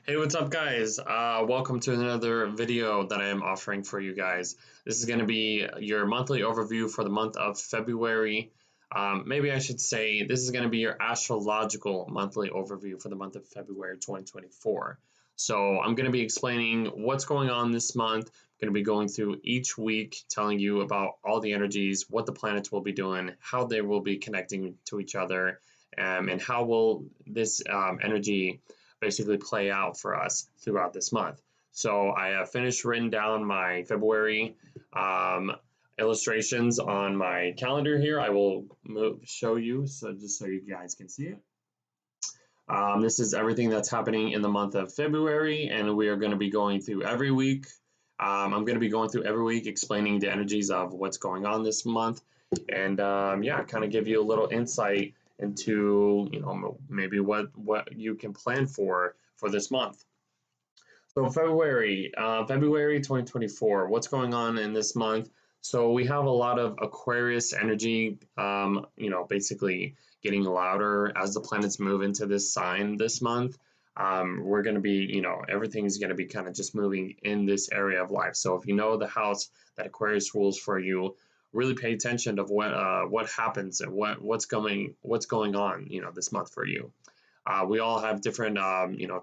Hey, what's up, guys? Welcome to another video that I am offering for you guys. This is going to be your monthly overview for the month of February. Maybe I should say this is going to be your astrological monthly overview for the month of February 2024. So I'm going to be explaining what's going on this month. I'm going to be going through each week, telling you about all the energies, what the planets will be doing, how they will be connecting to each other, and how will this energy basically play out for us throughout this month. So I have finished written down my February um, illustrations on my calendar here. I will show you, so just so you guys can see it. This is everything that's happening in the month of February, and we are going to be going through every week. I'm going to be going through every week explaining the energies of what's going on this month, and yeah, kind of give you a little insight into maybe what you can plan for this month. So February 2024. What's going on in this month? So we have a lot of Aquarius energy, basically getting louder as the planets move into this sign this month. We're going to be, everything's going to be kind of just moving in this area of life. So if you know the house that Aquarius rules for you, really pay attention to what happens and what's going on, this month for you. We all have different,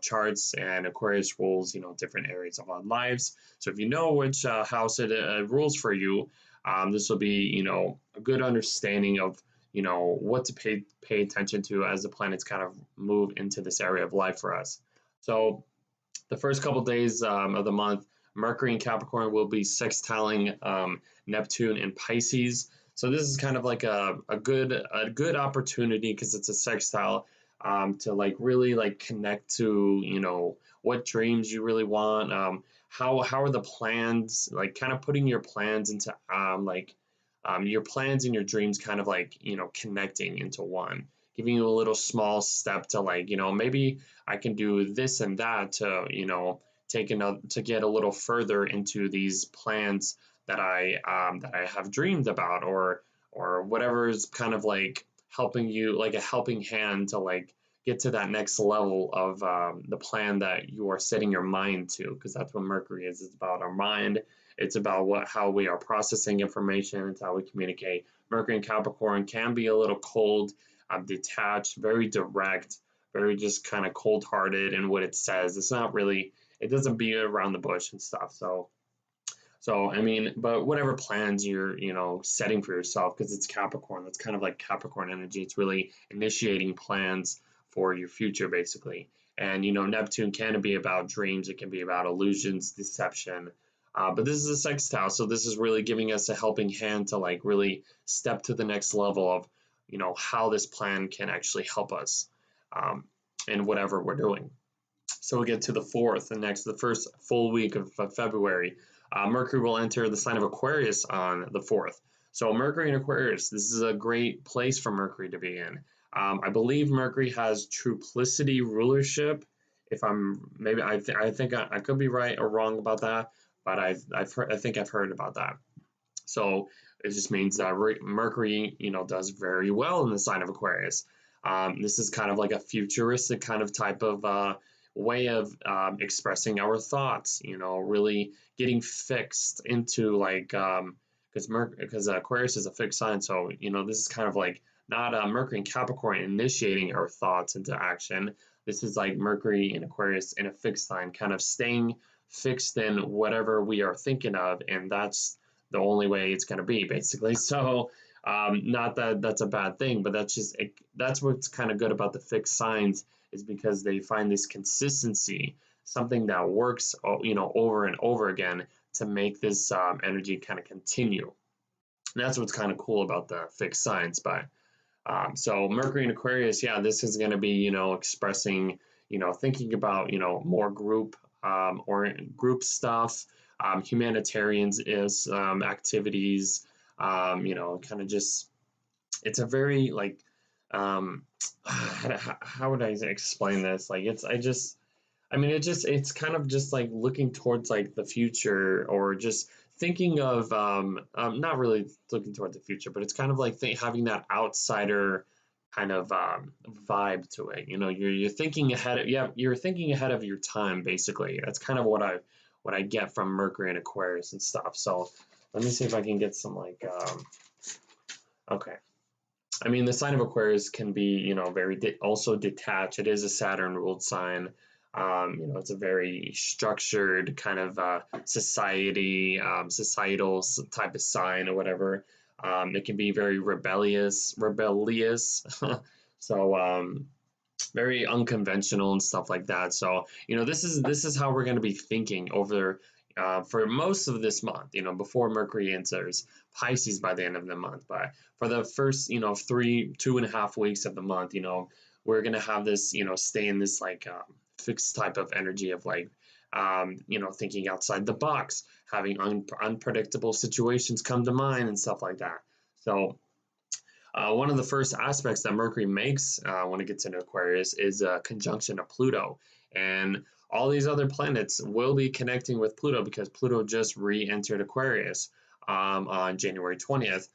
charts, and Aquarius rules, different areas of our lives. So if you know which house it rules for you, this will be, a good understanding of, what to pay attention to as the planets kind of move into this area of life for us. So the first couple days of the month, Mercury in Capricorn will be sextiling Neptune in Pisces. So this is kind of like a good opportunity because it's a sextile to like really like connect to what dreams you really want. How are the plans, like kind of putting your plans into your plans and your dreams kind of like connecting into one, giving you a little small step to like maybe I can do this and that to take another to get a little further into these plans that I have dreamed about, or whatever is kind of like helping you, like a helping hand to like get to that next level of the plan that you are setting your mind to, because that's what Mercury is. It's about our mind. It's about how we are processing information. It's how we communicate. Mercury in Capricorn can be a little cold, detached, very direct, very just kind of cold-hearted in what it says. It's not really, it doesn't beat around the bush and stuff. So I mean, but whatever plans you're, setting for yourself, because it's Capricorn, that's kind of like Capricorn energy. It's really initiating plans for your future, basically. And Neptune can be about dreams. It can be about illusions, deception. But this is a sextile, so this is really giving us a helping hand to like really step to the next level of, how this plan can actually help us in whatever we're doing. So we get to the first full week of February. Mercury will enter the sign of Aquarius on the 4th. So Mercury in Aquarius, this is a great place for Mercury to be in. I believe Mercury has triplicity rulership. If I'm maybe I think I could be right or wrong about that, but I think I've heard about that. So it just means that Mercury, does very well in the sign of Aquarius. This is kind of like a futuristic kind of type of way of expressing our thoughts, really getting fixed into like, because Aquarius is a fixed sign. So, this is kind of like not Mercury and Capricorn initiating our thoughts into action. This is like Mercury and Aquarius in a fixed sign, kind of staying fixed in whatever we are thinking of. And that's the only way it's going to be, basically. So, not that that's a bad thing, but that's what's kind of good about the fixed signs, is because they find this consistency, something that works, over and over again to make this energy kind of continue. And that's what's kind of cool about the fixed signs. But so Mercury in Aquarius, yeah, this is going to be, expressing, thinking about, more group or group stuff, humanitarians is activities, kind of just, it's a very like, how would I explain this? Like, it's kind of just like looking towards like the future, or just thinking of, not really looking toward the future, but it's kind of like having that outsider kind of vibe to it. You know, you're thinking ahead of, yeah, you're thinking ahead of your time basically. That's kind of what I get from Mercury and Aquarius and stuff. So let me see if I can get some like okay. I mean, the sign of Aquarius can be, you know, very also detached. It is a Saturn ruled sign. You know, it's a very structured kind of society, societal type of sign or whatever. It can be very rebellious. So very unconventional and stuff like that. So you know, this is how we're going to be thinking over for most of this month. You know, before Mercury enters Pisces by the end of the month. But for the first, you know, 2.5 weeks of the month, you know, we're going to have this, you know, stay in this like fixed type of energy of like. You know, thinking outside the box, having unpredictable situations come to mind, and stuff like that. So, one of the first aspects that Mercury makes when it gets into Aquarius is a conjunction of Pluto. And all these other planets will be connecting with Pluto because Pluto just re entered Aquarius on January 20th,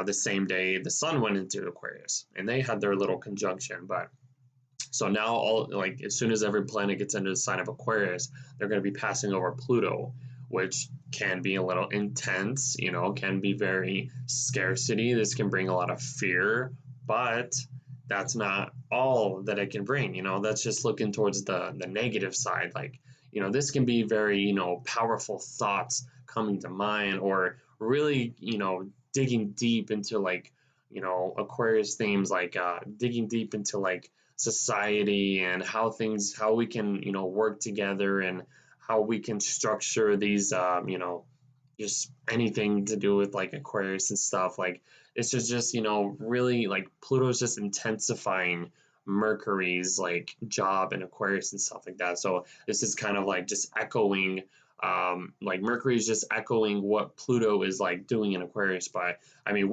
the same day the Sun went into Aquarius. And they had their little conjunction. But so now, all like as soon as every planet gets into the sign of Aquarius, they're going to be passing over Pluto, which can be a little intense, you know, can be very scarcity. This can bring a lot of fear, but that's not all that it can bring. You know, that's just looking towards the negative side. Like, you know, this can be very, you know, powerful thoughts coming to mind, or really, you know, digging deep into like, you know, Aquarius themes, like digging deep into like society and how we can, you know, work together, and how we can structure these, you know, just anything to do with like Aquarius and stuff. Like it's just, you know, really like Pluto's just intensifying Mercury's like job in Aquarius and stuff like that. So this is kind of like just echoing, like Mercury is just echoing what Pluto is like doing in Aquarius. But I mean,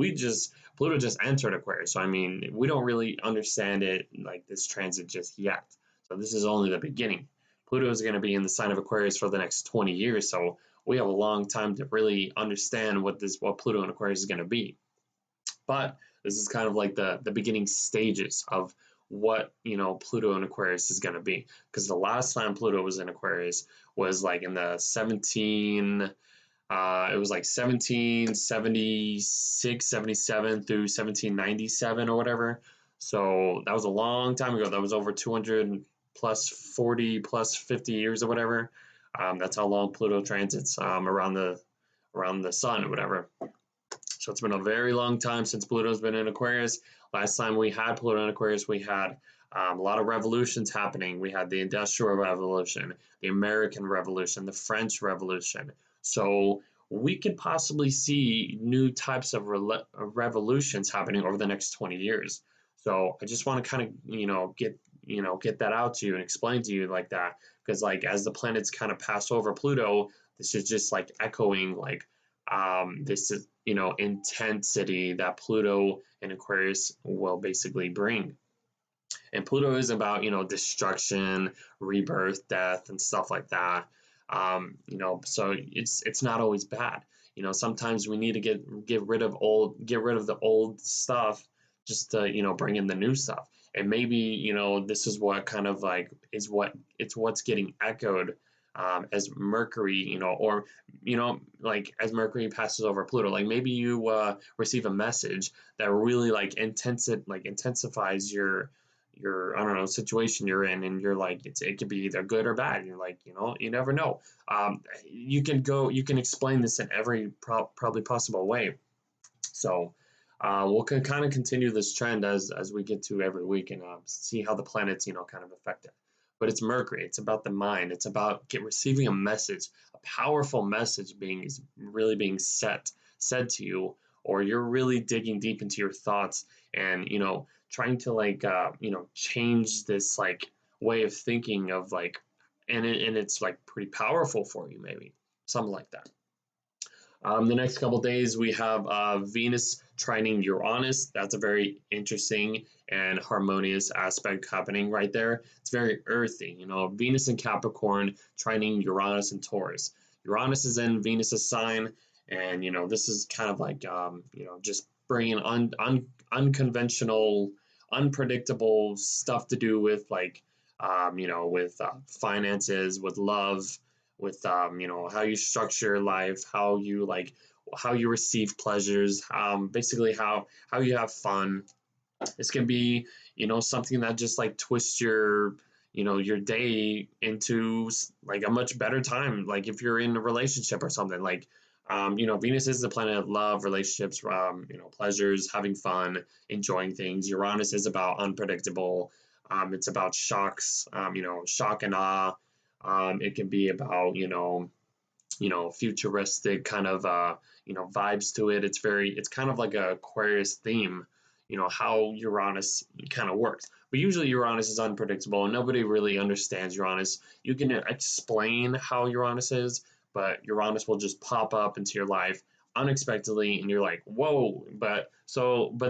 Pluto just entered Aquarius, so I mean, we don't really understand it like this transit just yet. So this is only the beginning. Pluto is going to be in the sign of Aquarius for the next 20 years, so we have a long time to really understand what Pluto and Aquarius is going to be. But this is kind of like the beginning stages of what, you know, Pluto and Aquarius is going to be, because the last time Pluto was in Aquarius was like in the 17 it was like 1776, 77 through 1797 or whatever. So that was a long time ago. That was over 200 plus 40 plus 50 years or whatever. That's how long Pluto transits around the sun or whatever. So it's been a very long time since Pluto's been in Aquarius. Last time we had Pluto in Aquarius, we had a lot of revolutions happening. We had the Industrial Revolution, the American Revolution, the French Revolution. So we could possibly see new types of revolutions happening over the next 20 years. So I just want to kind of, get that out to you and explain to you like that, because like as the planets kind of pass over Pluto, this is just like echoing like this is, you know, intensity that Pluto and Aquarius will basically bring. And Pluto is about, you know, destruction, rebirth, death, and stuff like that. You know, so it's not always bad. You know, sometimes we need to get rid of the old stuff just to, you know, bring in the new stuff. And maybe, you know, this is what kind of like what's getting echoed as Mercury, you know, or you know, like as Mercury passes over Pluto. Like maybe you receive a message that really like intensifies your I don't know situation you're in, and you're like it could be either good or bad. And you're like, you know, you never know. You can explain this in every probably possible way. So we'll kind of continue this trend as we get to every week, and see how the planets, you know, kind of affect it. But it's Mercury. It's about the mind. It's about receiving a message, a powerful message being said to you, or you're really digging deep into your thoughts, and you know, trying to like you know, change this like way of thinking of like, and it's like pretty powerful for you, maybe something like that. The next couple days, we have Venus trining Uranus. That's a very interesting and harmonious aspect happening right there. It's very earthy. You know, Venus in Capricorn trining Uranus in Taurus. Uranus is in Venus's sign, and you know, this is kind of like you know, just bringing unconventional, unpredictable stuff to do with like, with finances, with love, with how you structure your life, how you receive pleasures, basically how you have fun. This can be, something that just like twists your day into like a much better time. Like if you're in a relationship or something, like, Venus is the planet of love, relationships, pleasures, having fun, enjoying things. Uranus is about unpredictable. It's about shocks, shock and awe. It can be about, futuristic kind of, vibes to it. It's kind of like a Aquarius theme, how Uranus kind of works. But usually Uranus is unpredictable and nobody really understands Uranus. You can explain how Uranus is, but Uranus will just pop up into your life unexpectedly and you're like, whoa, but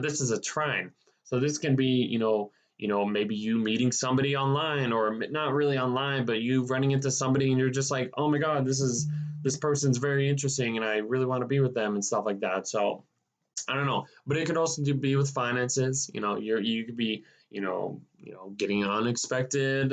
this is a trine. So this can be, maybe you meeting somebody online, or not really online, but you running into somebody and you're just like, oh my God, this person's very interesting and I really want to be with them and stuff like that. So I don't know, but it could also be with finances. You could be, getting an unexpected,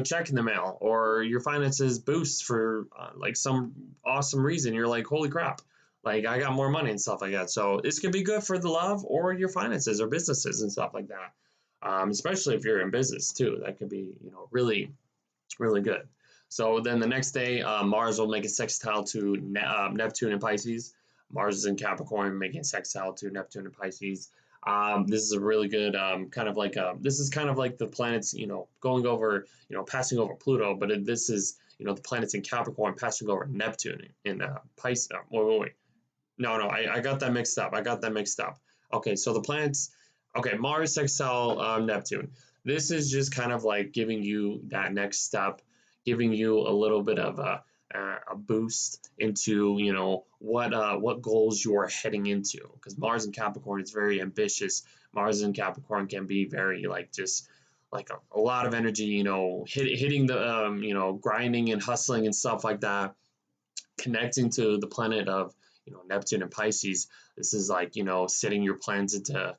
check in the mail, or your finances boost for like some awesome reason. You're like, holy crap, like I got more money and stuff like that. So this could be good for the love or your finances or businesses and stuff like that. Especially if you're in business too, that could be, really, really good. So then the next day, Mars will make a sextile to Neptune and Pisces. Mars is in Capricorn, making a sextile to Neptune and Pisces. This is a really good this is kind of like the planets, going over, passing over Pluto, but this is, the planets in Capricorn passing over Neptune in Pisces. Wait. No, I got that mixed up. Okay, so the planets, okay, Mars sextile Neptune. This is just kind of like giving you that next step, giving you a little bit of a boost into, what goals you are heading into. Because Mars in Capricorn is very ambitious. Mars in Capricorn can be very like just like a lot of energy, hitting the grinding and hustling and stuff like that, connecting to the planet of, Neptune and Pisces. This is like, setting your plans into,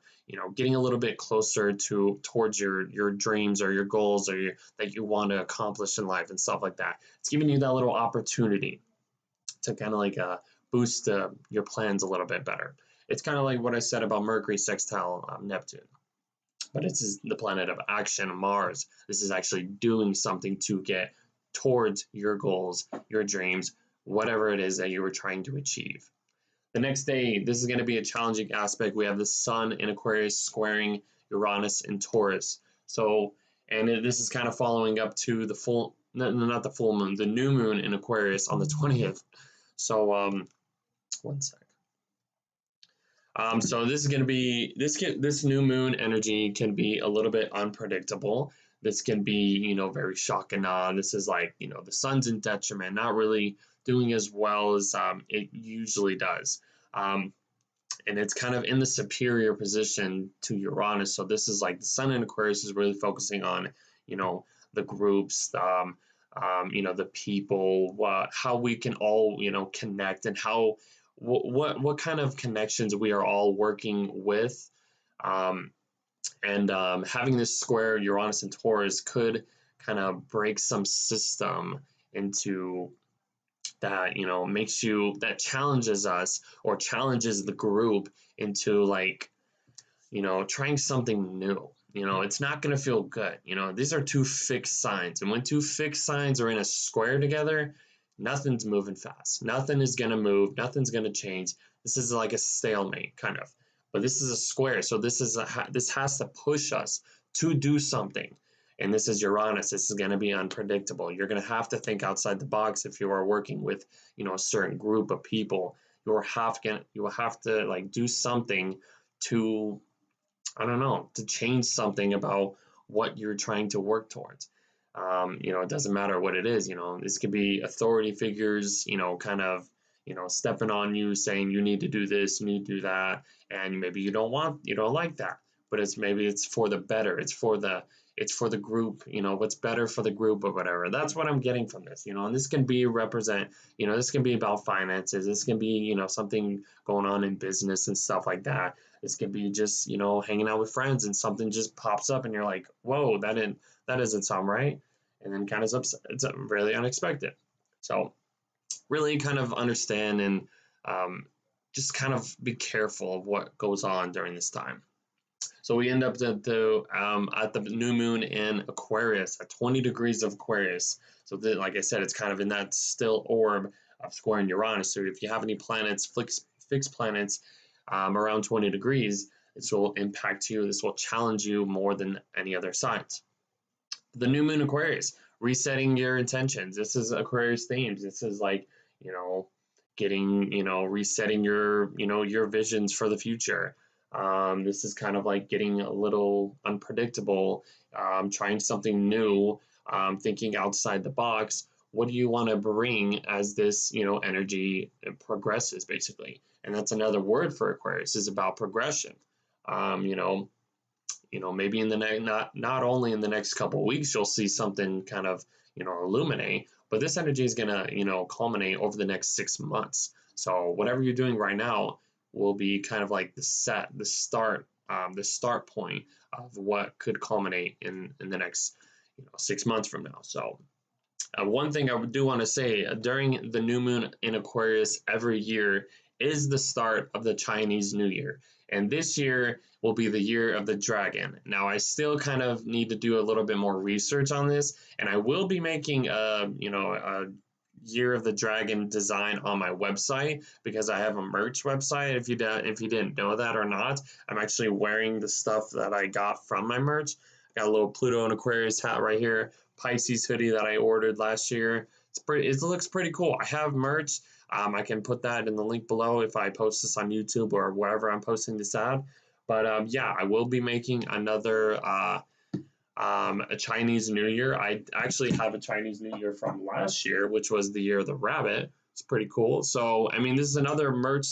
getting a little bit closer towards your dreams or your goals, or that you want to accomplish in life and stuff like that. It's giving you that little opportunity to kind of like boost your plans a little bit better. It's kind of like what I said about Mercury sextile Neptune, but it's the planet of action, Mars. This is actually doing something to get towards your goals, your dreams, whatever it is that you were trying to achieve. The next day, this is going to be a challenging aspect. We have the Sun in Aquarius squaring Uranus in Taurus. So, and this is kind of following up to the full, not the full moon, the new moon in Aquarius on the 20th. So, one sec. So this is going to be, this new moon energy can be a little bit unpredictable. This can be, very shock and awe. This is like, the sun's in detriment, not really doing as well as it usually does. And it's kind of in the superior position to Uranus. So this is like the sun in Aquarius is really focusing on, the groups, the people, how we can all, connect, and how, what kind of connections we are all working with. Having this square Uranus and Taurus could kind of break some system into that, that challenges us or challenges the group into like, trying something new. It's not going to feel good. These are two fixed signs. And when two fixed signs are in a square together, nothing's moving fast. Nothing is going to move. Nothing's going to change. This is like a stalemate kind of. But this is a square. So this has to push us to do something. And this is Uranus. This is going to be unpredictable. You're going to have to think outside the box if you are working with, a certain group of people. You will have to like do something to, I don't know, to change something about what you're trying to work towards. It doesn't matter what it is. This could be authority figures, kind of, stepping on you, saying you need to do this, you need to do that, and maybe you don't like that, but it's for the better. It's for the group, what's better for the group or whatever. That's what I'm getting from this, and this can be this can be about finances. This can be, something going on in business and stuff like that. This could be just, hanging out with friends and something just pops up and you're like, whoa, that doesn't sound right. And then kind of it's really unexpected. So really kind of understand and um, just kind of be careful of what goes on during this time. So we end up at the new moon in Aquarius at 20 degrees of Aquarius. So like I said, it's kind of in that still orb of squaring Uranus. So if you have any planets, fixed planets around 20 degrees, this will impact you. This will challenge you more than any other signs. The new moon Aquarius, resetting your intentions. This is Aquarius themes. This is like, you know, getting, resetting your visions for the future. This is kind of like getting a little unpredictable, trying something new, thinking outside the box. What do you want to bring as this, energy progresses, basically? And that's another word for Aquarius, is about progression. Um, you know, maybe in the next, not only in the next couple of weeks you'll see something kind of, illuminate, but this energy is gonna, culminate over the next 6 months. So whatever you're doing right now will be kind of like the start point of what could culminate in the next, 6 months from now. So one thing I do want to say during the new moon in Aquarius every year is the start of the Chinese New Year. And this year will be the year of the dragon. Now, I still kind of need to do a little bit more research on this, and I will be making a year of the dragon design on my website because I have a merch website. If you didn't know that or not, I'm actually wearing the stuff that I got from my merch. I got a little Pluto and Aquarius hat right here. Pisces hoodie that I ordered last year. It looks pretty cool. I have merch. I can put that in the link below if I post this on YouTube or wherever I'm posting this at. But yeah, I will be making another a Chinese New Year. I actually have a Chinese New Year from last year, which was the year of the rabbit. It's pretty cool. So I mean, this is another merch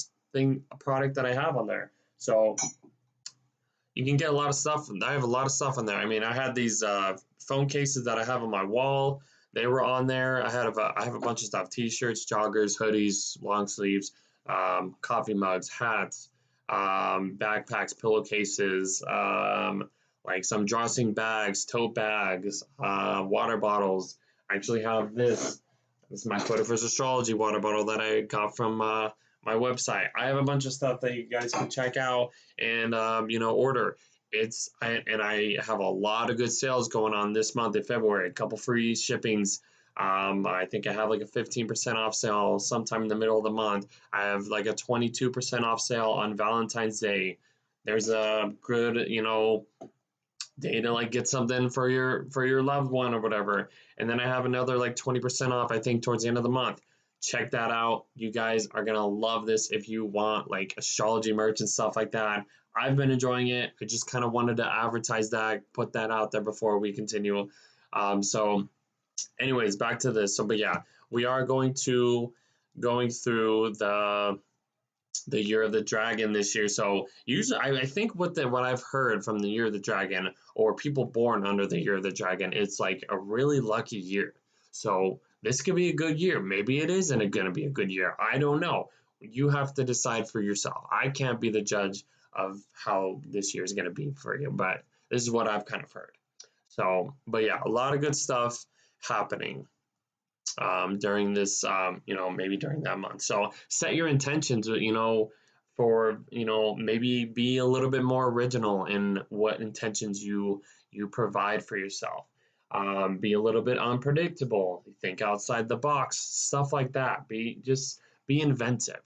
product that I have on there. So you can get a lot of stuff. I have a lot of stuff on there. I mean, I had these phone cases that I have on my wall. They were on there. I have a bunch of stuff: t-shirts, joggers, hoodies, long sleeves, coffee mugs, hats, backpacks, pillowcases, like some drawstring bags, tote bags, water bottles. I actually have this. This is my Codafer's astrology water bottle that I got from my website. I have a bunch of stuff that you guys can check out and order. I have a lot of good sales going on this month in February. A couple free shippings. I think I have like a 15% off sale sometime in the middle of the month. I have like a 22% off sale on Valentine's Day. There's a good, day to like get something for your loved one or whatever. And then I have another like 20% off, I think, towards the end of the month. Check that out. You guys are gonna love this if you want like astrology merch and stuff like that. I've been enjoying it. I just kind of wanted to advertise that, put that out there before we continue. So anyways, back to this. But yeah, we are going through the year of the dragon this year. So usually, I think what I've heard from the year of the dragon or people born under the year of the dragon, it's like a really lucky year. So this could be a good year. Maybe it isn't going to be a good year. I don't know. You have to decide for yourself. I can't be the judge of how this year is going to be for you, but this is what I've kind of heard. So, but yeah, a lot of good stuff happening during this, maybe during that month. So set your intentions, for, maybe be a little bit more original in what intentions you provide for yourself. Be a little bit unpredictable. Think outside the box, stuff like that. Be inventive.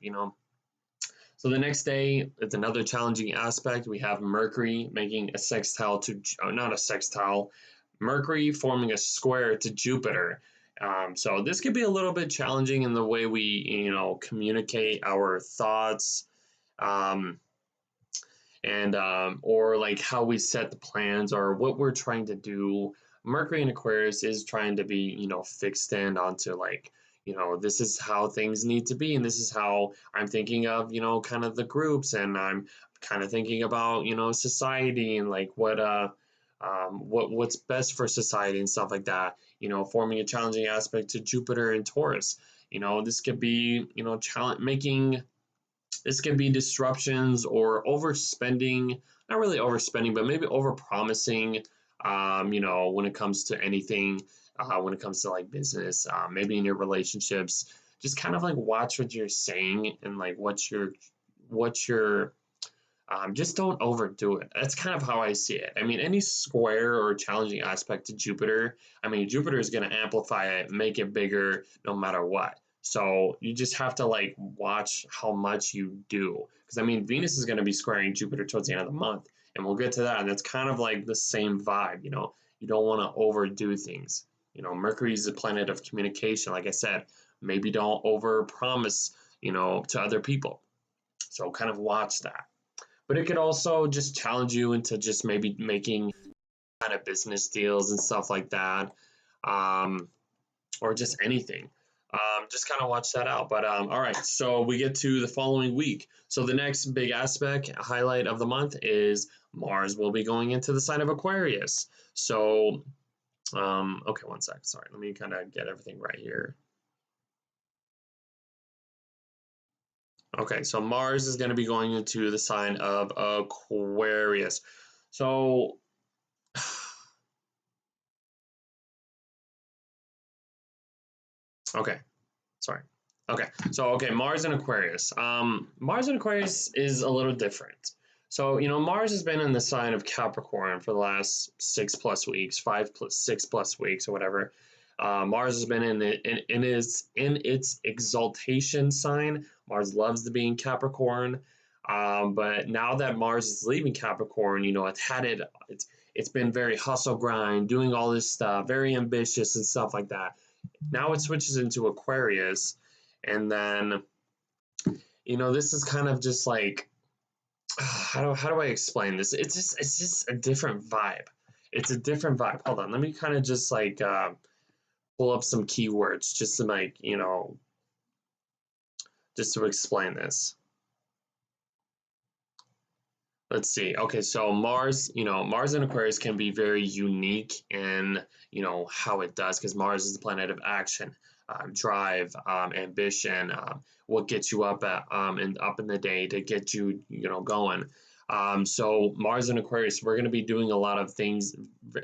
So the next day, it's another challenging aspect. We have Mercury making a sextile not a sextile, Mercury forming a square to Jupiter. So this could be a little bit challenging in the way we, communicate our thoughts, or like how we set the plans or what we're trying to do. Mercury in Aquarius is trying to be, fixed in onto like, this is how things need to be, and this is how I'm thinking of, kind of the groups, and I'm kind of thinking about, society and like what's best for society and stuff like that. Forming a challenging aspect to Jupiter and Taurus. This could be, making This can be disruptions or overspending, not really overspending, but maybe overpromising, when it comes to anything, when it comes to like business, maybe in your relationships. Just kind of like watch what you're saying and like what you're just don't overdo it. That's kind of how I see it. I mean, any square or challenging aspect to Jupiter, I mean, Jupiter is going to amplify it, make it bigger no matter what. So you just have to like watch how much you do. Because I mean, Venus is going to be squaring Jupiter towards the end of the month, and we'll get to that. And it's kind of like the same vibe, you know. You don't want to overdo things. You know, Mercury is a planet of communication. Like I said, maybe don't overpromise, to other people. So kind of watch that, but it could also just challenge you into just maybe making kind of business deals and stuff like that, um, or just anything. Just kind of watch that out. But all right, so we get to the following week. So the next big aspect, highlight of the month is Mars will be going into the sign of Aquarius. So, okay, one sec. Sorry, let me kind of get everything right here. Okay, so Mars is going to be going into the sign of Aquarius. So, okay, sorry. Okay, so Mars and Aquarius. Mars and Aquarius is a little different. So Mars has been in the sign of Capricorn for the last 6+ weeks, 5+6+ weeks, or whatever. Mars has been in its exaltation sign. Mars loves to be in Capricorn, but now that Mars is leaving Capricorn, it's been very hustle grind, doing all this stuff, very ambitious and stuff like that. Now it switches into Aquarius, and then this is kind of just like how do I explain this? It's just a different vibe. It's a different vibe. Hold on, let me kind of just like pull up some keywords just to like just to explain this. Let's see. Okay, so Mars and Aquarius can be very unique in, how it does, because Mars is the planet of action, drive, ambition, what gets you up and up in the day to get you, going. So Mars and Aquarius, we're going to be doing a lot of things,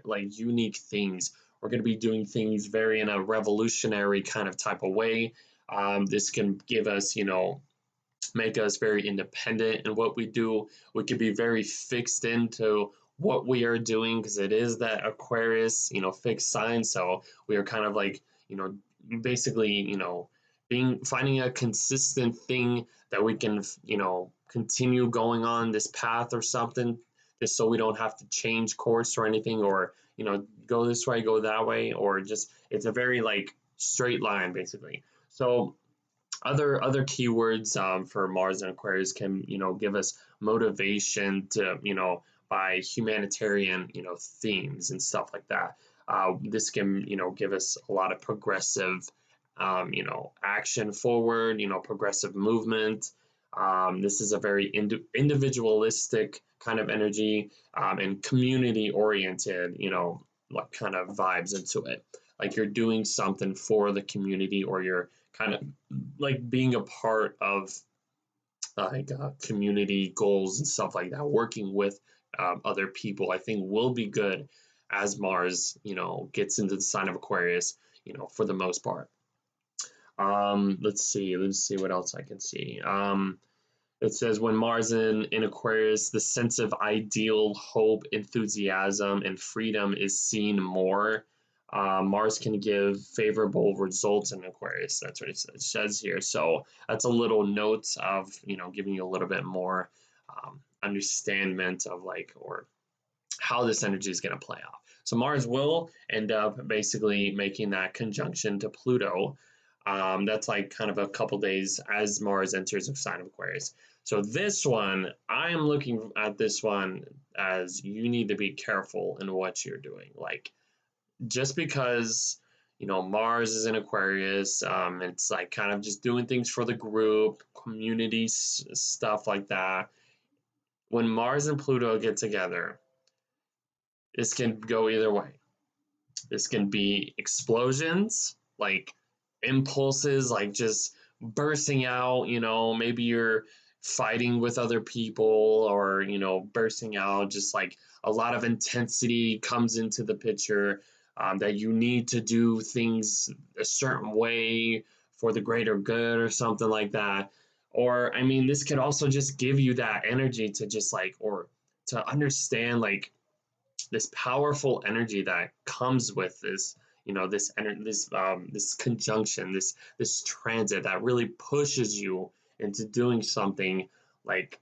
like unique things. We're going to be doing things very in a revolutionary kind of type of way. This can give us, make us very independent in what we do. We can be very fixed into what we are doing because it is that Aquarius, fixed sign. So we are kind of like, basically, being finding a consistent thing that we can, continue going on this path or something, just so we don't have to change course or anything, or go this way, go that way, or just it's a very like straight line basically. So other keywords for Mars and Aquarius can give us motivation to by humanitarian themes and stuff like that. This can give us a lot of progressive action forward, progressive movement. This is a very individualistic kind of energy, and community oriented, like kind of vibes into it. Like you're doing something for the community, or you're kind of like being a part of like community goals and stuff like that. Working with other people, I think, will be good as Mars, gets into the sign of Aquarius, for the most part. Let's see what else I can see. It says when Mars in Aquarius, the sense of ideal, hope, enthusiasm, and freedom is seen more. Mars can give favorable results in Aquarius. That's what it says here. So that's a little note of giving you a little bit more understanding of like or how this energy is going to play out. So Mars will end up basically making that conjunction to Pluto. That's like kind of a couple days as Mars enters the sign of Aquarius. So this one, I am looking at this one as you need to be careful in what you're doing. Like just because Mars is in Aquarius, it's like kind of just doing things for the group, community stuff like that. When Mars and Pluto get together, this can go either way. This can be explosions, like impulses, like just bursting out. Maybe you're fighting with other people, or bursting out, just like a lot of intensity comes into the picture, that you need to do things a certain way for the greater good or something like that. Or I mean, this could also just give you that energy to just like, or to understand like this powerful energy that comes with this, this conjunction, this transit that really pushes you into doing something like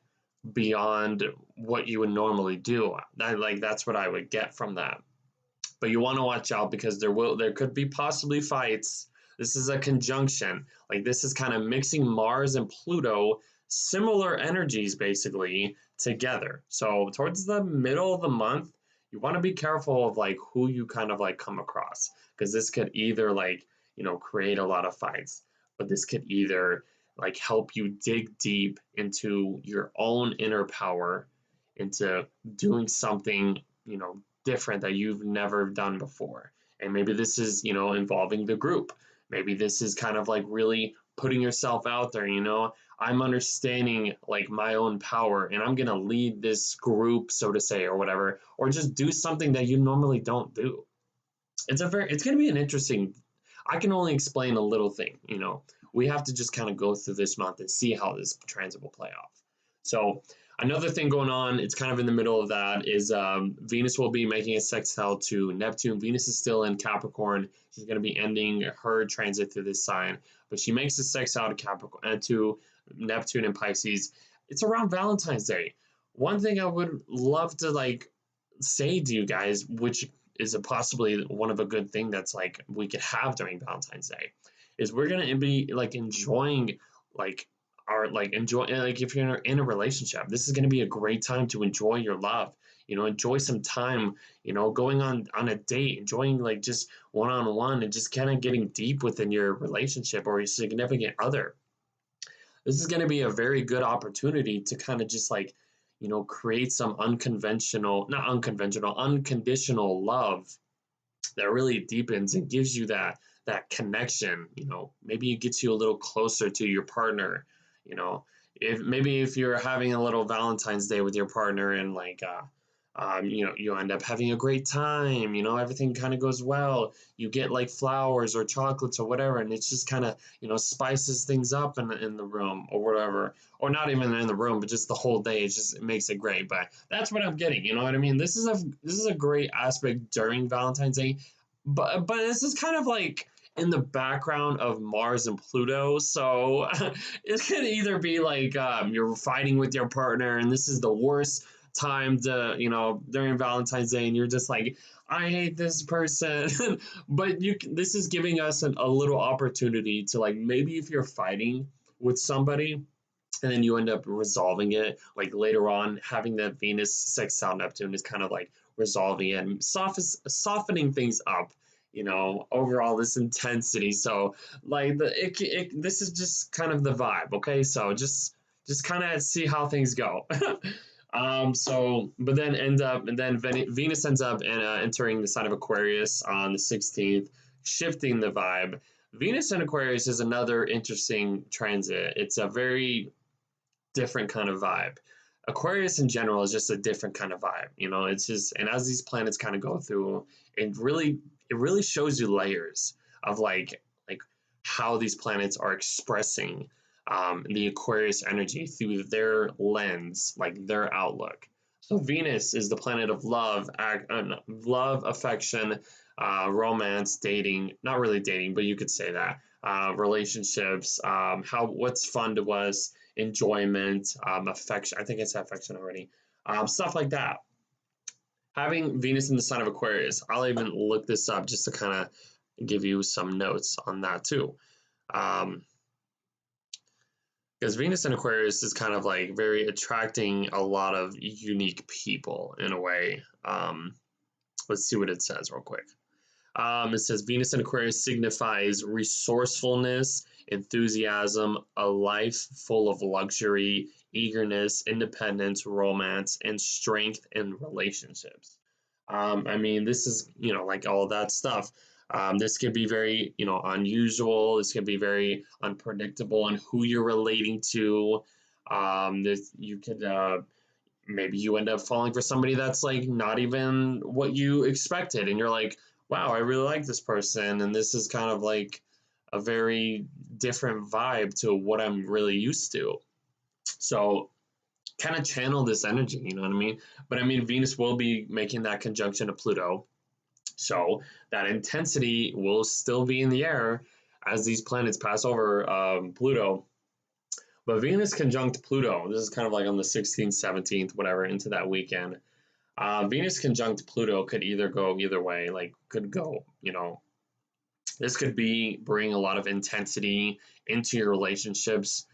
beyond what you would normally do. That's what I would get from that. But you want to watch out, because there could be possibly fights. This is a conjunction. Like, this is kind of mixing Mars and Pluto, similar energies basically, together. So towards the middle of the month, you want to be careful of like who you kind of like come across, because this could either like, create a lot of fights, but this could either like help you dig deep into your own inner power, into doing something, different that you've never done before. And maybe this is, involving the group. Maybe this is kind of like really putting yourself out there, I'm understanding like my own power, and I'm going to lead this group, so to say, or whatever, or just do something that you normally don't do. It's going to be an interesting, I can only explain a little thing, we have to just kind of go through this month and see how this transit will play off. So another thing going on, it's kind of in the middle of that, is Venus will be making a sextile to Neptune. Venus is still in Capricorn. She's going to be ending her transit through this sign, but she makes a sextile to Capricorn, to Neptune and Pisces. It's around Valentine's Day. One thing I would love to like say to you guys, which is possibly one of a good thing that's like we could have during Valentine's Day, is we're gonna be like enjoying like enjoy, like if you're in a relationship, this is gonna be a great time to enjoy your love. Enjoy some time. Going on a date, enjoying like just one on one, and just kind of getting deep within your relationship or your significant other. This is going to be a very good opportunity to kind of just like, create some not unconventional, unconditional love that really deepens and gives you that connection. Maybe it gets you a little closer to your partner. You know, if you're having a little Valentine's Day with your partner, and like you end up having a great time. Everything kind of goes well. You get like flowers or chocolates or whatever, and it's just kind of spices things up in the room or whatever, or not even in the room, but just the whole day. It makes it great. But that's what I'm getting. You know what I mean? This is a great aspect during Valentine's Day, but this is kind of like in the background of Mars and Pluto. So it can either be like you're fighting with your partner, and this is the worst time to, during Valentine's Day, and you're just like, I hate this person. But this is giving us a little opportunity to like, maybe if you're fighting with somebody and then you end up resolving it, like later on, having that Venus sextile Neptune is kind of like resolving it and softening things up, overall this intensity. So like this is just kind of the vibe. Okay, so just kind of see how things go. But then Venus ends up entering the sign of Aquarius on the 16th, shifting the vibe. Venus in Aquarius is another interesting transit. It's a very different kind of vibe. Aquarius in general is just a different kind of vibe. It's just, and as these planets kind of go through, it really shows you layers of like how these planets are expressing the Aquarius energy through their lens, like their outlook. So Venus is the planet of love, affection, romance, dating. Not really dating, but you could say that. Relationships, what's fun to us, enjoyment, affection. I think I said affection already. Stuff like that. Having Venus in the sign of Aquarius, I'll even look this up just to kind of give you some notes on that too. Because Venus in Aquarius is kind of like very attracting a lot of unique people in a way. Let's see what it says real quick. It says Venus in Aquarius signifies resourcefulness, enthusiasm, a life full of luxury, eagerness, independence, romance, and strength in relationships. I mean, this is, like all that stuff. This could be very, unusual. This could be very unpredictable on who you're relating to. This you could maybe you end up falling for somebody that's like not even what you expected, and you're like, wow, I really like this person, and this is kind of like a very different vibe to what I'm really used to. So kind of channel this energy, you know what I mean? But I mean, Venus will be making that conjunction to Pluto, so that intensity will still be in the air as these planets pass over Pluto. But Venus conjunct Pluto, this is kind of like on the 16th, 17th, whatever, into that weekend. Venus conjunct Pluto could either go either way, like could go, this could be bring a lot of intensity into your relationships.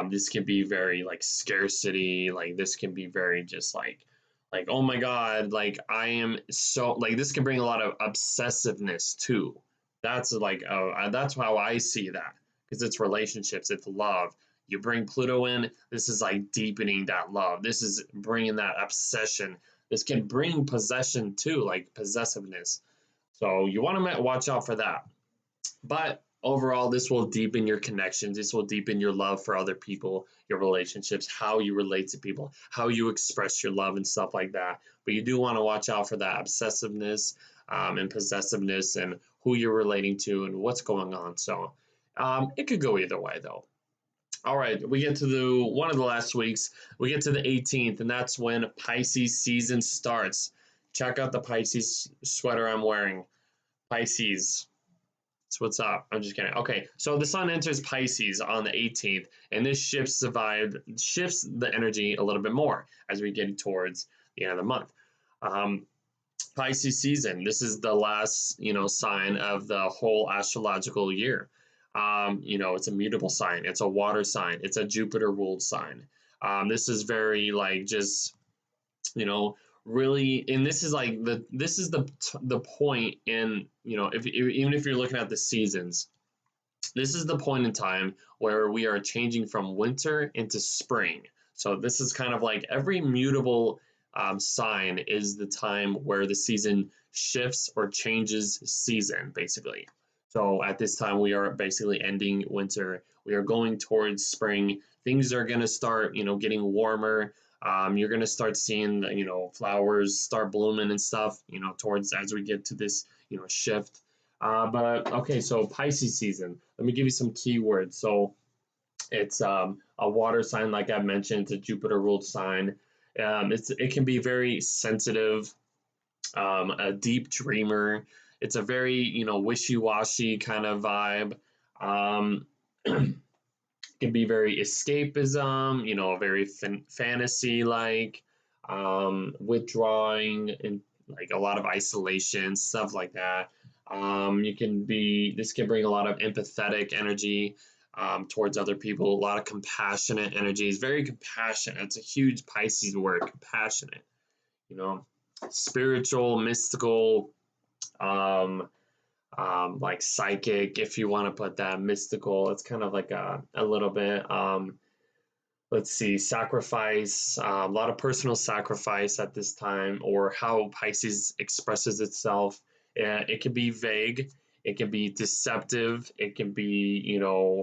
This can be very like scarcity, like this can be very just like oh my god, like I am so like this can bring a lot of obsessiveness too. That's like that's how I see that because it's relationships, it's love. You bring Pluto in, this is like deepening that love. This is bringing that obsession. This can bring possession too, like possessiveness. So you want to watch out for that. But overall, this will deepen your connections. This will deepen your love for other people, your relationships, how you relate to people, how you express your love, and stuff like that. But you do want to watch out for that obsessiveness and possessiveness and who you're relating to and what's going on. So it could go either way, though. All right, we get to the one of the last weeks. We get to the 18th, and that's when Pisces season starts. Check out the Pisces sweater I'm wearing. Pisces. So what's up? I'm just kidding. Okay, so the sun enters Pisces on the 18th, and this shifts the vibe, shifts the energy a little bit more as we get towards the end of the month. Um, Pisces season. This is the last, sign of the whole astrological year. It's a mutable sign. It's a water sign. It's a Jupiter ruled sign. This is very like just you know really, and this is like the point in if even if you're looking at the seasons, this is the point in time where we are changing from winter into spring. So this is kind of like every mutable sign is the time where the season shifts or changes season, basically. So at this time, we are basically ending winter. We are going towards spring. Things are going to start, getting warmer. You're going to start seeing, flowers start blooming and stuff, towards as we get to this, shift. But okay, so Pisces season. Let me give you some keywords. So it's a water sign, like I mentioned. It's a Jupiter ruled sign. It can be very sensitive, a deep dreamer. It's a very wishy washy kind of vibe. Um, it can be very escapism. Very fantasy like, withdrawing and like a lot of isolation, stuff like that. This can bring a lot of empathetic energy towards other people, a lot of compassionate energy. It's very compassionate. It's a huge Pisces word, compassionate, you know, spiritual, mystical, um, like psychic, if you want to put that mystical. It's kind of like a little bit, let's see, sacrifice, a lot of personal sacrifice at this time, or how Pisces expresses itself. It can be vague, it can be deceptive, it can be,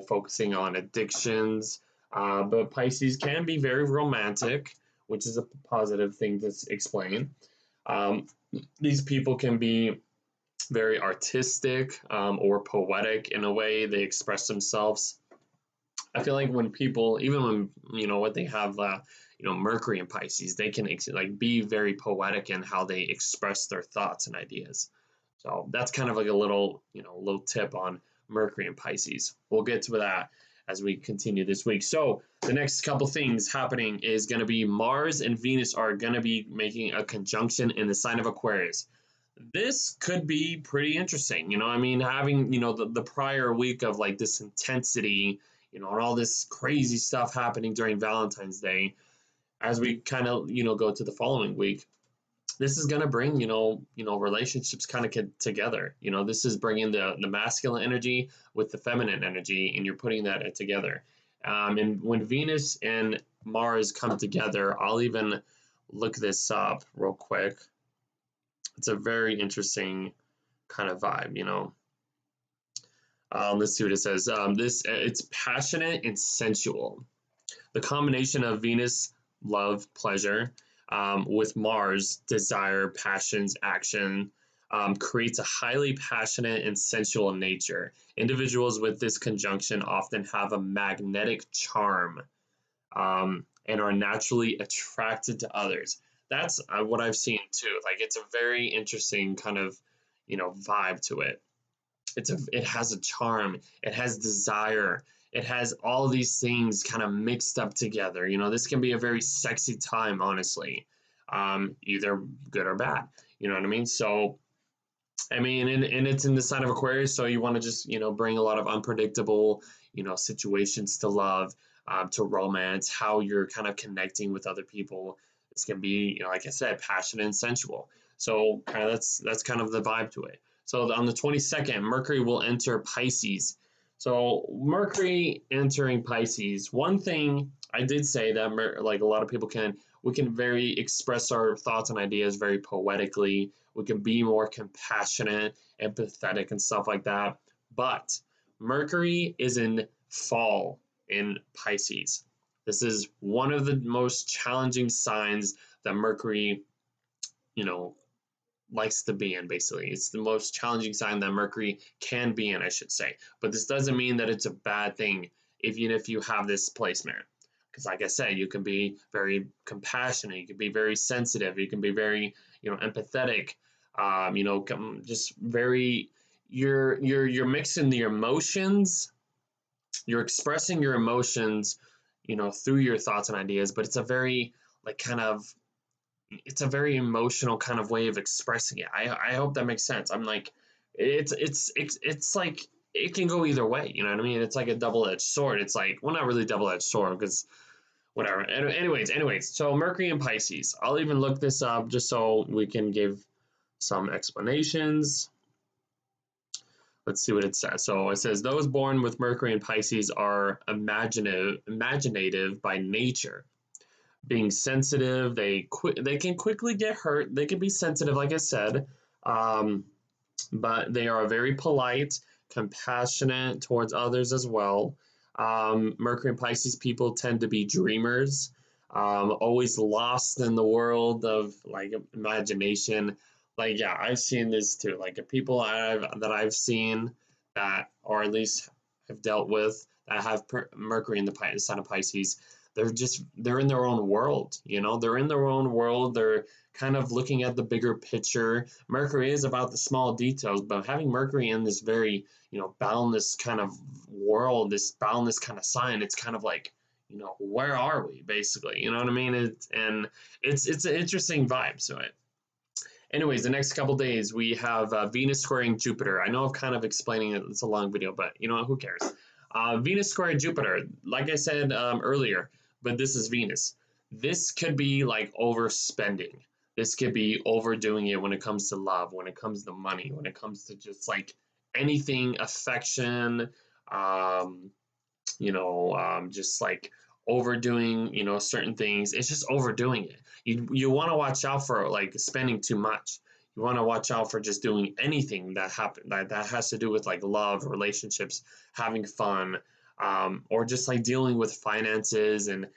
focusing on addictions. But Pisces can be very romantic, which is a positive thing to explain. Um, these people can be very artistic or poetic in a way they express themselves. I feel like when people, even when what they have, Mercury and Pisces, they can like be very poetic in how they express their thoughts and ideas. So that's kind of like a little tip on Mercury and Pisces. We'll get to that as we continue this week. So the next couple things happening is going to be Mars and Venus are going to be making a conjunction in the sign of Aquarius. This could be pretty interesting. I mean, having, the prior week of like this intensity, and all this crazy stuff happening during Valentine's Day, as we kind of, go to the following week, this is going to bring, relationships kind of together. This is bringing the masculine energy with the feminine energy, and you're putting that together. And when Venus and Mars come together, I'll even look this up real quick. It's a very interesting kind of vibe. Let's see what it says. It's passionate and sensual. The combination of Venus, love, pleasure, with Mars, desire, passions, action, creates a highly passionate and sensual nature. Individuals with this conjunction often have a magnetic charm, and are naturally attracted to others. That's what I've seen too. Like it's a very interesting kind of, vibe to it. It has a charm, it has desire, it has all these things kind of mixed up together. This can be a very sexy time, honestly, either good or bad. You know what I mean? So I mean, and it's in the sign of Aquarius, so you want to just, bring a lot of unpredictable, situations to love, to romance, how you're kind of connecting with other people. This can be, like I said, passionate and sensual. So kind of that's kind of the vibe to it. So on the 22nd, Mercury will enter Pisces. So Mercury entering Pisces. One thing I did say that like a lot of people we can very express our thoughts and ideas very poetically. We can be more compassionate, empathetic, and stuff like that. But Mercury is in fall in Pisces. This is one of the most challenging signs that Mercury, you know, likes to be in, basically. It's the most challenging sign that Mercury can be in, I should say. But this doesn't mean that it's a bad thing, even if you have this placement. Because, like I said, you can be very compassionate, you can be very sensitive, you can be very, empathetic, just very. You're mixing the emotions. You're expressing your emotions, through your thoughts and ideas. But it's a very like kind of it's a very emotional kind of way of expressing it. I hope that makes sense. I'm like, it's like it can go either way. You know what I mean? It's like a double-edged sword. It's like, well, not really double-edged sword because whatever. Anyways. So Mercury and Pisces. I'll even look this up just so we can give some explanations. Let's see what it says. So it says those born with Mercury and Pisces are imaginative by nature, being sensitive. They can quickly get hurt. They can be sensitive, like I said, um, but they are very polite, compassionate towards others as well. Mercury and Pisces people tend to be dreamers, always lost in the world of like imagination. Like yeah, I've seen this too. Like the people that I've seen that, or at least have dealt with that have Mercury in the sign of Pisces, they're in their own world. They're in their own world. They're kind of looking at the bigger picture. Mercury is about the small details, but having Mercury in this very, boundless kind of world, this boundless kind of sign, it's kind of like, where are we basically? You know what I mean? It's an interesting vibe to it. Anyways, the next couple days we have Venus squaring Jupiter. I know I'm kind of explaining it. It's a long video, but who cares? Venus squaring Jupiter, like I said earlier, but this is Venus. This could be like overspending. This could be overdoing it when it comes to love, when it comes to money, when it comes to just like anything, affection, um, just like overdoing, certain things. It's just overdoing it. You want to watch out for like spending too much. You want to watch out for just doing anything that has to do with like love, relationships, having fun, or just like dealing with finances and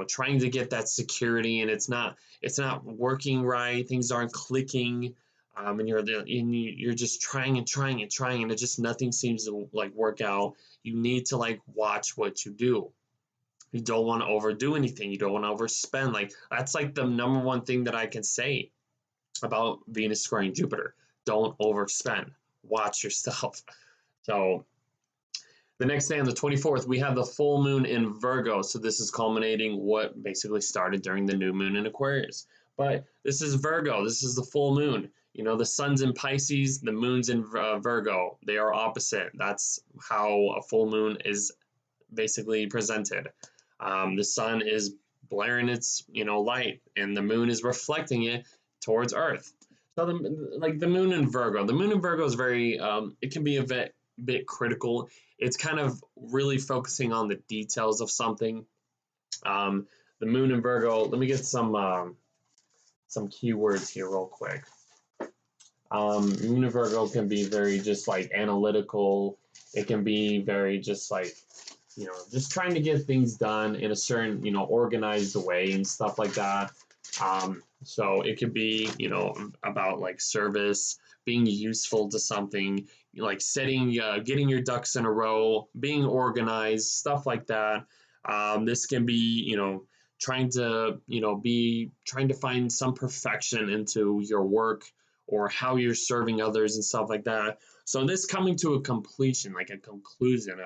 trying to get that security, and it's not working right. Things aren't clicking. And you're just trying and trying and trying, and it just nothing seems to like work out. You need to like watch what you do. You don't want to overdo anything. You don't want to overspend. Like that's like the number one thing that I can say about Venus squaring Jupiter. Don't overspend. Watch yourself. So the next day on the 24th, we have the full moon in Virgo. So this is culminating what basically started during the new moon in Aquarius. But this is Virgo. This is the full moon. The sun's in Pisces, the moon's in Virgo. They are opposite. That's how a full moon is basically presented. The sun is blaring its light, and the moon is reflecting it towards Earth. So the moon in Virgo. The moon in Virgo is very. It can be a bit critical. It's kind of really focusing on the details of something. The moon in Virgo. Let me get some keywords here real quick. Moon in Virgo can be very just like analytical. It can be very just like just trying to get things done in a certain, organized way and stuff like that. So it could be, about like service, being useful to something, like getting your ducks in a row, being organized, stuff like that. This can be, trying to find some perfection into your work or how you're serving others and stuff like that. So this coming to a completion, like a conclusion,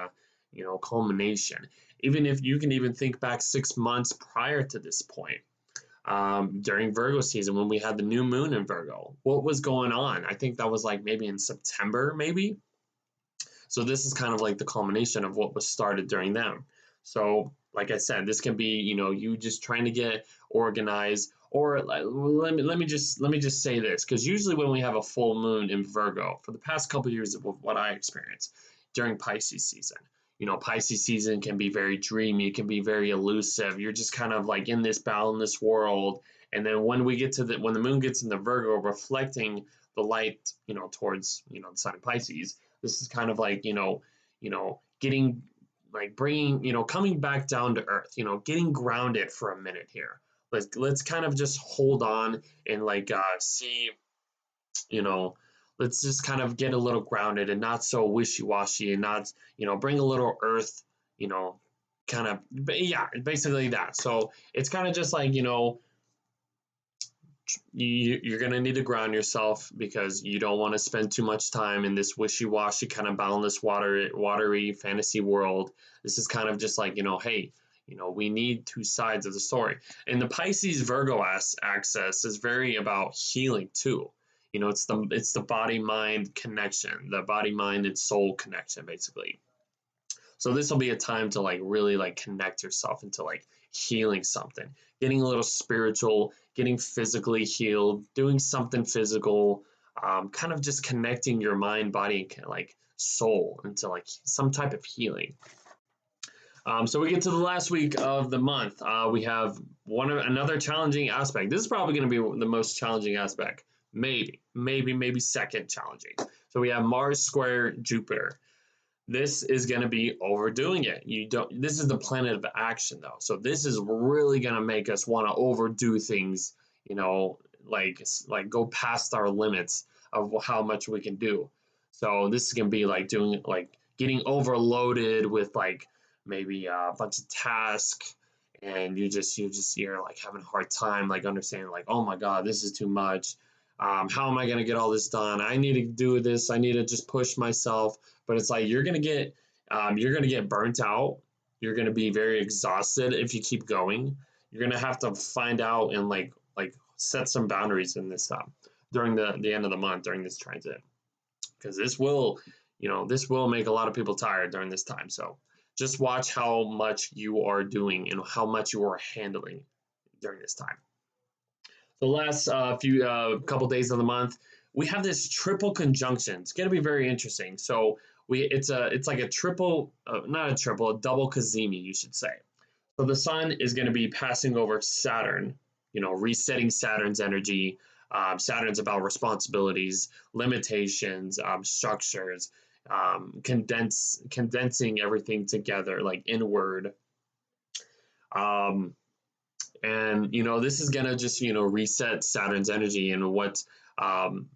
culmination. Even if you can even think back 6 months prior to this point, during Virgo season when we had the new moon in Virgo, what was going on? I think that was like maybe in September, maybe. So this is kind of like the culmination of what was started during them. So, like I said, this can be, you just trying to get organized, or let me just say this, because usually when we have a full moon in Virgo, for the past couple of years of what I experienced during Pisces season, Pisces season can be very dreamy, it can be very elusive. You're just kind of like in this boundless world, and then when the moon gets into Virgo, reflecting the light, towards the sign of Pisces, this is kind of like, getting like bringing, coming back down to earth, getting grounded for a minute here. Let's kind of just hold on and like see, you know, let's just kind of get a little grounded and not so wishy-washy and not, bring a little earth, you know, kind of, yeah, basically that. So it's kind of just like, you're going to need to ground yourself because you don't want to spend too much time in this wishy-washy kind of boundless watery fantasy world. This is kind of just like, hey, we need two sides of the story. And the Pisces Virgo axis is very about healing too. It's the body mind connection, the body mind and soul connection basically. So this will be a time to like really like connect yourself into like healing something, getting a little spiritual, getting physically healed, doing something physical, kind of just connecting your mind, body, and like soul into like some type of healing. So we get to the last week of the month. We have another challenging aspect. This is probably going to be the most challenging aspect. Maybe second challenging. So we have Mars square Jupiter. This is going to be overdoing it. This is the planet of action though. So this is really going to make us want to overdo things, like go past our limits of how much we can do. So this is going to be like doing like getting overloaded with like maybe a bunch of tasks, and you're like having a hard time like understanding like, oh my god, this is too much. How am I going to get all this done? I need to do this. I need to just push myself. But it's like you're gonna get burnt out. You're gonna be very exhausted if you keep going. You're gonna have to find out and like set some boundaries in this during the end of the month during this transit, because this will make a lot of people tired during this time. So just watch how much you are doing and how much you are handling during this time. The last few couple days of the month, we have this triple conjunction. It's going to be very interesting. So it's like a triple, not a triple, a double Kazemi, you should say. So the sun is going to be passing over Saturn, resetting Saturn's energy. Saturn's about responsibilities, limitations, structures, condensing everything together, like inward. Um, and this is gonna just reset Saturn's energy and what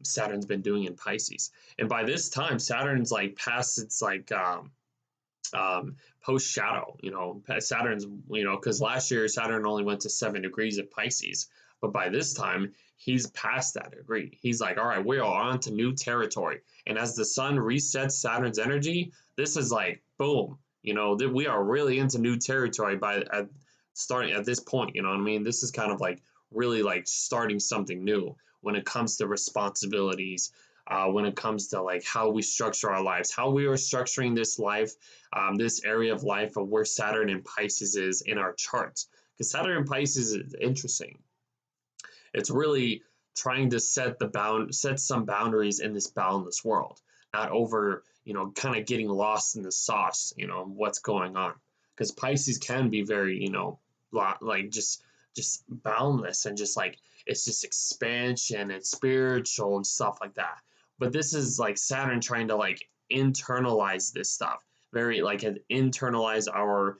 Saturn's been doing in Pisces. And by this time, Saturn's like past its like post shadow. Saturn's because last year Saturn only went to 7 degrees of Pisces, but by this time he's past that degree. He's like, all right, we are on to new territory. And as the sun resets Saturn's energy, this is like boom. We are really into new territory starting at this point. You know what I mean? This is kind of like really like starting something new when it comes to responsibilities, when it comes to like how we structure our lives, how we are structuring this life, this area of life of where Saturn and Pisces is in our charts. Because Saturn and Pisces is interesting. It's really trying to set some boundaries in this boundless world, not over, kind of getting lost in the sauce, what's going on. Because Pisces can be very, like just boundless and just like it's just expansion and spiritual and stuff like that. But this is like Saturn trying to like internalize this stuff, very like internalize our,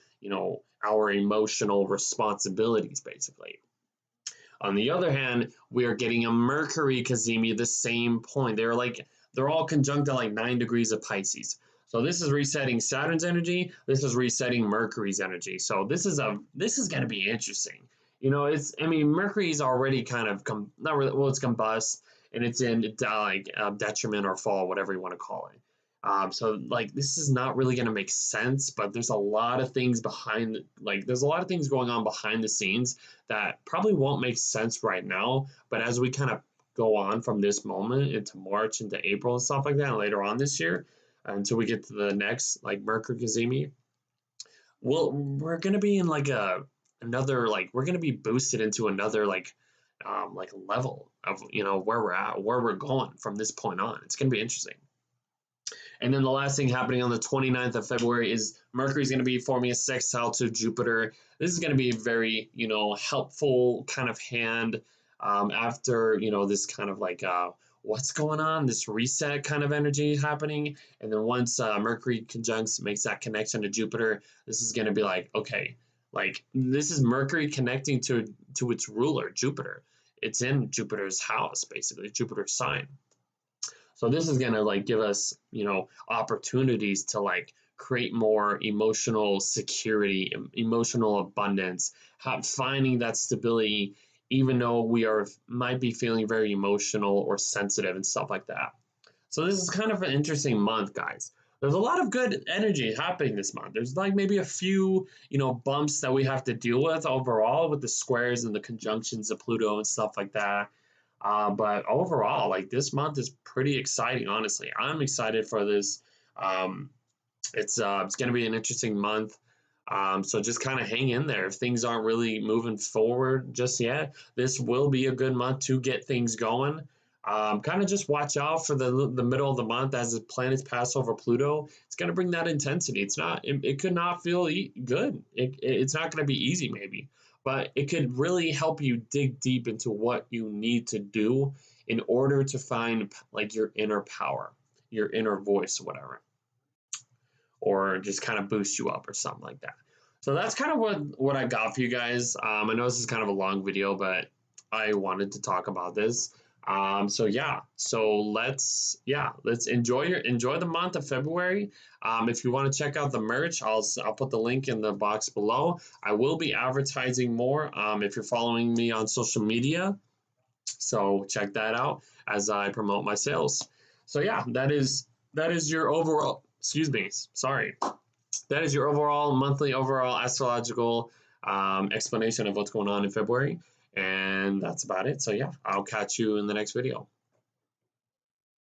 our emotional responsibilities basically. On the other hand, we are getting a Mercury cazimi at the same point. They're all conjunct at like 9 degrees of Pisces. So this is resetting Saturn's energy. This is resetting Mercury's energy. So this is going to be interesting. Mercury's already kind of not really, well, it's combust and it's in detriment or fall, whatever you want to call it. So like this is not really going to make sense, but there's a lot of things there's a lot of things going on behind the scenes that probably won't make sense right now. But as we kind of go on from this moment into March, into April and stuff like that, and later on this year, until we get to the next like Mercury Kazemi, we're gonna be in we're gonna be boosted into another level of where we're at, where we're going from this point on. It's gonna be interesting. And then the last thing happening on the 29th of February is Mercury's going to be forming a sextile to Jupiter. This is going to be a very, helpful kind of hand after, this kind of what's going on, this reset kind of energy happening. And then once Mercury conjuncts, makes that connection to Jupiter, this is going to be like, okay, like this is Mercury connecting to its ruler, Jupiter. It's in Jupiter's house, basically, Jupiter's sign. So this is gonna give us, opportunities to create more emotional security, emotional abundance, finding that stability, even though might be feeling very emotional or sensitive and stuff like that. So this is kind of an interesting month, guys. There's a lot of good energy happening this month. There's maybe a few, bumps that we have to deal with overall with the squares and the conjunctions of Pluto and stuff like that. But overall, this month is pretty exciting, honestly. I'm excited for this. It's going to be an interesting month. So just kind of hang in there. If things aren't really moving forward just yet, this will be a good month to get things going. Kind of just watch out for the middle of the month as the planets pass over Pluto. It's going to bring that intensity. It could not feel good. It's not going to be easy, maybe. But it could really help you dig deep into what you need to do in order to find your inner power, your inner voice, whatever, or just kind of boost you up or something like that. So that's kind of what I got for you guys. I know this is kind of a long video, but I wanted to talk about this. So let's enjoy the month of February. If you want to check out the merch, I'll put the link in the box below. I will be advertising more if you're following me on social media. So check that out as I promote my sales. So that is your overall. Excuse me. Sorry. That is your monthly astrological explanation of what's going on in February. And that's about it. So I'll catch you in the next video.